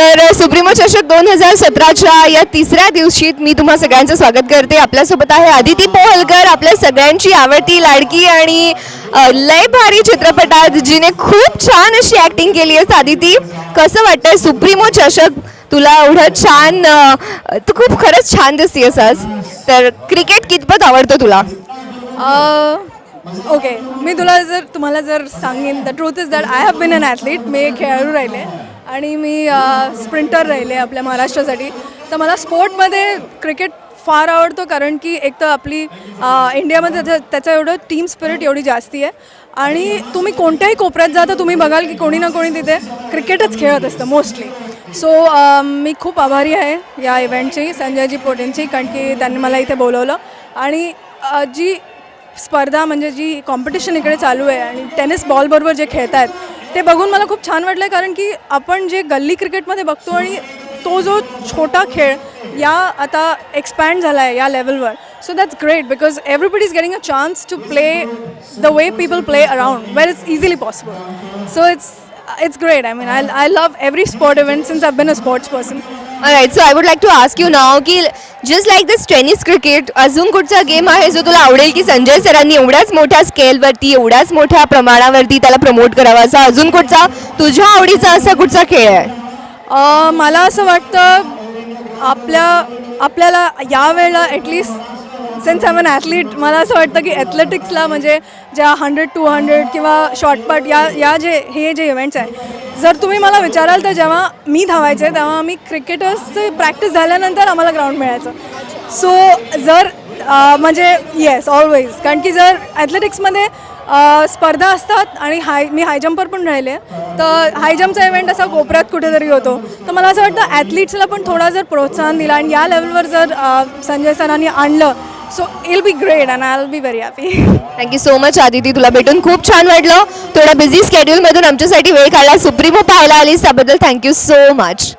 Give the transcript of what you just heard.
तर सुप्रीमो चषक 2017च्या या तिसऱ्या दिवशीत मी तुम्हा सगळ्यांचं स्वागत करते. आपल्यासोबत आहे आदिती पोहलकर, आपल्या सगळ्यांची आवडती लाडकी आणि लय भारी चित्रपटात जिने खूप छान अशी ॲक्टिंग केली आहे. आदिती, कसं वाटतंय सुप्रीमो चषक तुला एवढं छान? तू खूप खरंच छान दिसतेस आज. तर क्रिकेट कितपत आवडतं तुला? ओके, मी तुम्हाला जर सांगेन, the truth is that I have been an athlete. मी एक खेळाडू राहिले आणि मी स्प्रिंटर राहिले आपल्या महाराष्ट्रासाठी. तर मला स्पोर्टमध्ये क्रिकेट फार आवडतो, कारण की एक तर आपली इंडियामध्ये त्याचं एवढं टीम स्पिरिट एवढी जास्ती आहे. आणि तुम्ही कोणत्याही कोपऱ्यात जा तर तुम्ही बघाल की कोणी ना कोणी तिथे क्रिकेटच खेळत असतं मोस्टली. सो मी खूप आभारी आहे या इव्हेंटची, संजयजी पोटेंची, कारण की त्यांनी मला इथे बोलवलं. आणि जी स्पर्धा म्हणजे जी कॉम्पिटिशन इकडे चालू आहे आणि टेनिस बॉलबरोबर जे खेळत आहेत ते बघून मला खूप छान वाटलं आहे. कारण की आपण जे गल्ली क्रिकेटमध्ये बघतो आणि तो जो छोटा खेळ या आता एक्सपॅन्ड झाला आहे या लेवलवर. So that's great because everybody is getting a chance to play the way people play around where it's easily possible. So it's great. I mean, I love every sport event since I've been a sports person. Alright, so I would like to ask you now की just like this tennis cricket, अजून कुठचा game आहे जो तुला आवडेल की संजय सरांनी एवढ्याच मोठ्या स्केलवरती, एवढ्याच मोठ्या प्रमाणावरती त्याला प्रमोट करावा, असा अजून कुठचा तुझ्या आवडीचा असा कुठचा खेळ आहे? मला असं वाटतं आपल्याला यावेळेला at least since I am an athlete, मला असं वाटतं की ॲथलेटिक्सला म्हणजे ज्या 100-200 किंवा शॉर्टपट हे जे इव्हेंट्स आहे, जर तुम्ही मला विचाराल तर जेव्हा मी धावायचे तेव्हा आम्ही क्रिकेटर्सचे प्रॅक्टिस झाल्यानंतर आम्हाला ग्राउंड मिळायचं. सो जर म्हणजे येस ऑलवेज, कारण की जर ॲथलेटिक्समध्ये स्पर्धा असतात आणि मी हाय जम्पर पण राहिले, तर हाय जम्पचा इव्हेंट असा कोपऱ्यात कुठेतरी होतो. तर मला असं वाटतं ॲथलीट्सला पण थोडा जर प्रोत्साहन दिला आणि या लेवलवर जर संजय सरांनी आणलं, so I'll be great and I will be very happy. Thank you so much Aditi, तुला भेटून खूप छान वाटलं. थोडा बिझी स्केड्यूलमधून आमच्यासाठी वेळ काढला, सुप्रीमो पाहायला आलीस त्याबद्दल थँक्यू सो मच.